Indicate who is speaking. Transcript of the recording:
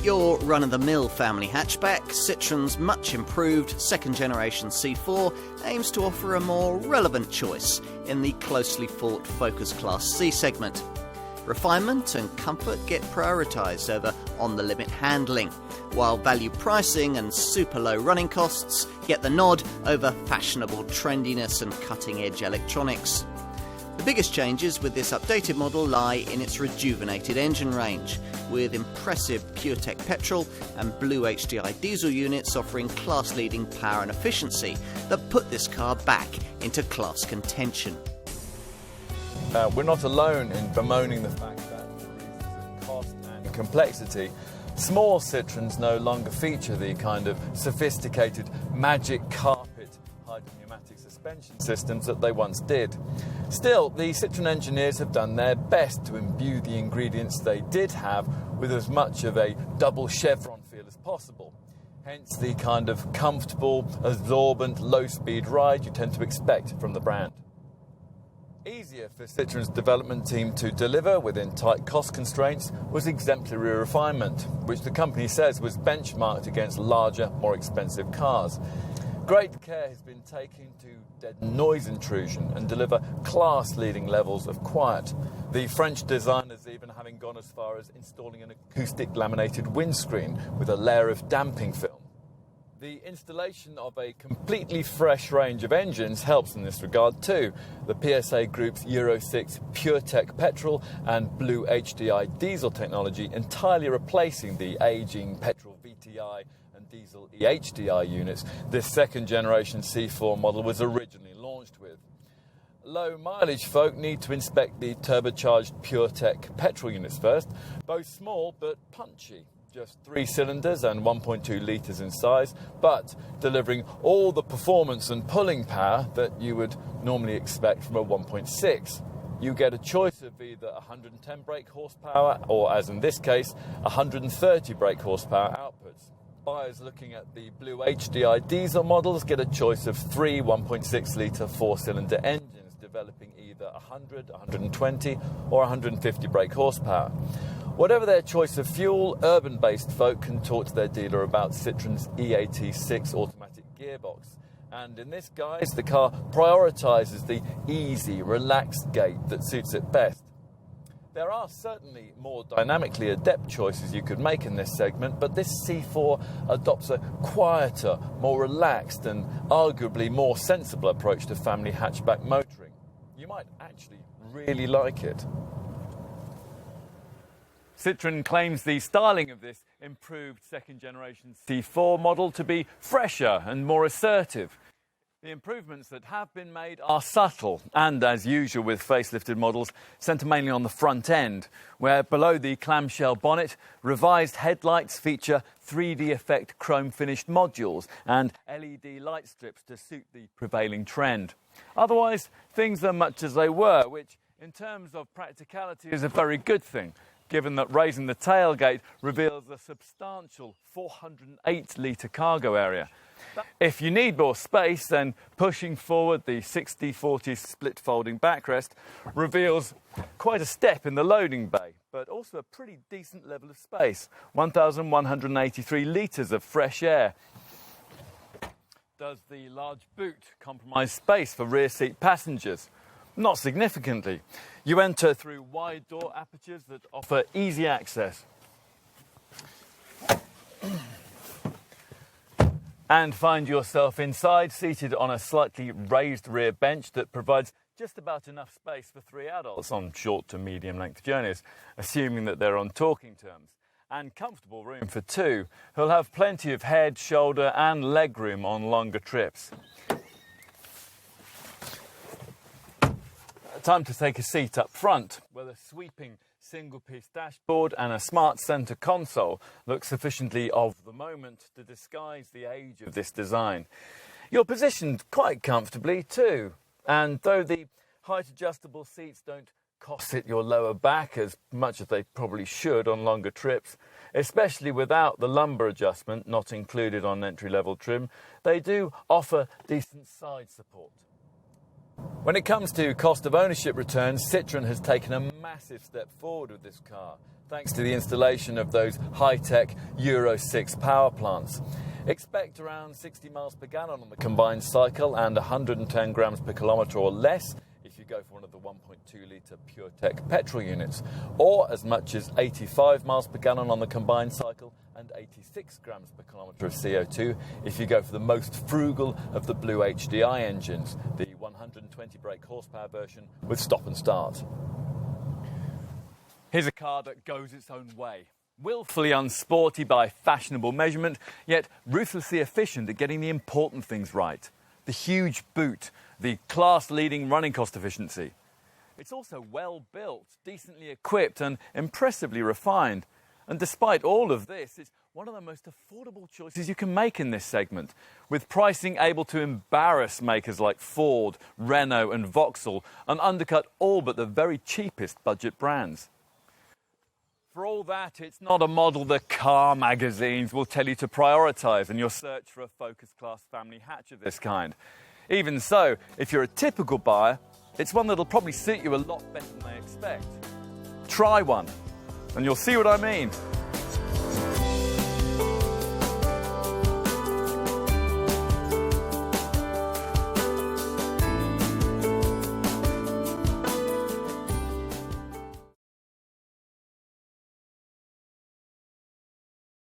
Speaker 1: your run-of-the-mill family hatchback, Citroen's much improved second-generation C4 aims to offer a more relevant choice in the closely fought Focus Class C segment. Refinement and comfort get prioritised over on-the-limit handling, while value pricing and super low running costs get the nod over fashionable trendiness and cutting-edge electronics. The biggest changes with this updated model lie in its rejuvenated engine range, with impressive PureTech petrol and Blue HDI diesel units offering class-leading power and efficiency that put this car back into class contention.
Speaker 2: We're not alone in bemoaning the fact that for reasons of cost and complexity, small Citroens no longer feature the kind of sophisticated magic carpet hydropneumatic suspension systems that they once did. Still, the Citroen engineers have done their best to imbue the ingredients they did have with as much of a double chevron feel as possible. Hence the kind of comfortable, absorbent, low-speed ride you tend to expect from the brand. Easier for Citroen's development team to deliver within tight cost constraints was exemplary refinement, which the company says was benchmarked against larger, more expensive cars. Great care has been taken to deaden noise intrusion and deliver class-leading levels of quiet. The French designers even having gone as far as installing an acoustic laminated windscreen with a layer of damping film. The installation of a completely fresh range of engines helps in this regard too. The PSA Group's Euro 6 PureTech petrol and Blue HDI diesel technology entirely replacing the ageing petrol VTI and diesel EHDI units this second-generation C4 model was originally launched with. Low mileage folk need to inspect the turbocharged PureTech petrol units first, both small but punchy. Just 3 cylinders and 1.2 litres in size, but delivering all the performance and pulling power that you would normally expect from a 1.6. You get a choice of either 110 brake horsepower or, as in this case, 130 brake horsepower outputs. Buyers looking at the Blue HDI diesel models get a choice of 3 1.6 litre 4-cylinder engines developing either 100, 120 or 150 brake horsepower. Whatever their choice of fuel, urban-based folk can talk to their dealer about Citroen's E86 automatic gearbox. And in this guise, the car prioritises the easy, relaxed gait that suits it best. There are certainly more dynamically adept choices you could make in this segment, but this C4 adopts a quieter, more relaxed and arguably more sensible approach to family hatchback motoring. You might actually really like it. Citroen claims the styling of this improved second-generation C4 model to be fresher and more assertive. The improvements that have been made are subtle and, as usual with facelifted models, centre mainly on the front end, where below the clamshell bonnet, revised headlights feature 3D effect chrome-finished modules and LED light strips to suit the prevailing trend. Otherwise, things are much as they were, which, in terms of practicality, is a very good thing, given that raising the tailgate reveals a substantial 408-litre cargo area. If you need more space, then pushing forward the 60-40 split folding backrest reveals quite a step in the loading bay, but also a pretty decent level of space, 1,183 litres of fresh air. Does the large boot compromise space for rear seat passengers? Not significantly. You enter through wide door apertures that offer easy access. And find yourself inside, seated on a slightly raised rear bench that provides just about enough space for 3 adults on short to medium length journeys, assuming that they're on talking terms. And comfortable room for 2, who'll have plenty of head, shoulder and leg room on longer trips. Time to take a seat up front, where the sweeping single-piece dashboard and a smart centre console look sufficiently of the moment to disguise the age of this design. You're positioned quite comfortably too, and though the height-adjustable seats don't cosset your lower back as much as they probably should on longer trips, especially without the lumbar adjustment not included on entry-level trim, they do offer decent side support. When it comes to cost of ownership returns, Citroen has taken a massive step forward with this car, thanks to the installation of those high-tech Euro 6 power plants. Expect around 60 miles per gallon on the combined cycle and 110 grams per kilometre or less if you go for one of the 1.2-litre PureTech petrol units, or as much as 85 miles per gallon on the combined cycle and 86 grams per kilometre of CO2 if you go for the most frugal of the Blue HDI engines, the 120 brake horsepower version with stop and start. Here's a car that goes its own way. Willfully unsporty by fashionable measurement, yet ruthlessly efficient at getting the important things right. The huge boot, the class-leading running cost efficiency. It's also well built, decently equipped and impressively refined. And despite all of this, it's one of the most affordable choices you can make in this segment, with pricing able to embarrass makers like Ford, Renault and Vauxhall and undercut all but the very cheapest budget brands. For all that, it's not a model the car magazines will tell you to prioritise in your search for a Focus Class family hatch of this kind. Even so, if you're a typical buyer, it's one that'll probably suit you a lot better than they expect. Try one, and you'll see what I mean.